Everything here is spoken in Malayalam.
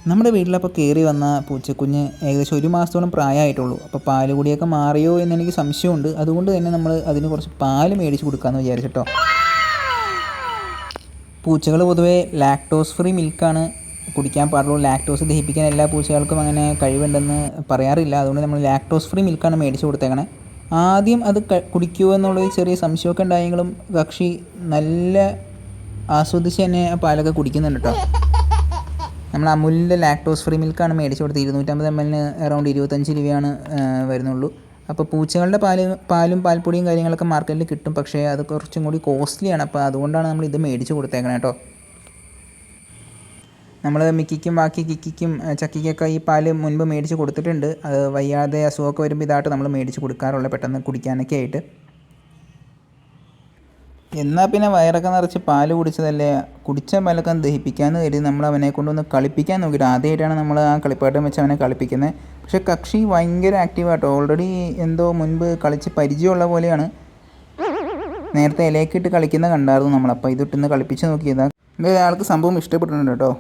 നമ്മുടെ വീട്ടിലപ്പോൾ കയറി വന്ന പൂച്ചക്കുഞ്ഞ് ഏകദേശം 1 മാസത്തോളം പ്രായമായിട്ടുള്ളൂ. അപ്പോൾ പാല് കുടിയൊക്കെ മാറിയോ എന്നെനിക്ക് സംശയമുണ്ട്. അതുകൊണ്ട് തന്നെ നമ്മൾ അതിന് കുറച്ച് പാല് മേടിച്ച് കൊടുക്കാമെന്ന് വിചാരിച്ചിട്ടോ. പൂച്ചകൾ പൊതുവേ ലാക്ടോസ് ഫ്രീ മിൽക്കാണ് കുടിക്കാൻ പാടുള്ളൂ. ലാക്ടോസ് ദഹിപ്പിക്കാൻ എല്ലാ പൂച്ചകൾക്കും അങ്ങനെ കഴിവുണ്ടെന്ന് പറയാറില്ല. അതുകൊണ്ട് നമ്മൾ ലാക്ടോസ് ഫ്രീ മിൽക്കാണ് മേടിച്ച് കൊടുത്തേക്കണേ. ആദ്യം അത് കുടിക്കുമോ എന്നുള്ളൊരു ചെറിയ സംശയമൊക്കെ ഉണ്ടായെങ്കിലും കക്ഷി നല്ല ആസ്വദിച്ച് തന്നെ പാലൊക്കെ കുടിക്കുന്നുണ്ട് കേട്ടോ. നമ്മൾ അമുലിൻ്റെ ലാക്ടോസ് ഫ്രീ മിൽക്കാണ് മേടിച്ച് കൊടുത്തത്. 250 ml അറൗണ്ട് 25 രൂപയാണ് വരുന്നുള്ളൂ. അപ്പോൾ പൂച്ചകളുടെ പാലും പാൽപ്പൊടിയും കാര്യങ്ങളൊക്കെ മാർക്കറ്റിൽ കിട്ടും. പക്ഷേ അത് കുറച്ചും കൂടി കോസ്റ്റ്ലിയാണ്. അപ്പോൾ അതുകൊണ്ടാണ് നമ്മൾ ഇത് മേടിച്ച് കൊടുത്തേക്കണേ കേട്ടോ. നമ്മൾ മിക്കിക്കും ബാക്കി കിക്കിക്കും ചക്കിക്കൊക്കെ ഈ പാല് മുൻപ് മേടിച്ച് കൊടുത്തിട്ടുണ്ട്. അത് വയ്യാതെ അസുഖമൊക്കെ വരുമ്പോൾ ഇതായിട്ട് നമ്മൾ മേടിച്ച് കൊടുക്കാറുള്ളത്, പെട്ടെന്ന് കുടിക്കാനൊക്കെ ആയിട്ട്. എന്നാൽ പിന്നെ വയറൊക്കെ നിറച്ച് പാല് കുടിച്ചതല്ലേ, കുടിച്ച പാലൊക്കെ ദഹിപ്പിക്കാമെന്ന് കരുതി നമ്മൾ അവനെ കൊണ്ടൊന്ന് കളിപ്പിക്കാൻ നോക്കിയിട്ട് ആദ്യമായിട്ടാണ് നമ്മൾ ആ കളിപ്പാട്ടം വെച്ച് അവനെ കളിപ്പിക്കുന്നത്. പക്ഷേ കക്ഷി ഭയങ്കര ആക്റ്റീവാട്ടോ. ഓൾറെഡി എന്തോ മുൻപ് കളിച്ച് പരിചയമുള്ള പോലെയാണ്. നേരത്തെ ഇലയൊക്കെ ഇട്ട് കളിക്കുന്ന കണ്ടായിരുന്നു നമ്മൾ. അപ്പോൾ ഇതിട്ടൊന്ന് കളിപ്പിച്ച് നോക്കിയതാണ്. ആൾക്ക് സംഭവം ഇഷ്ടപ്പെട്ടിട്ടുണ്ട് കേട്ടോ.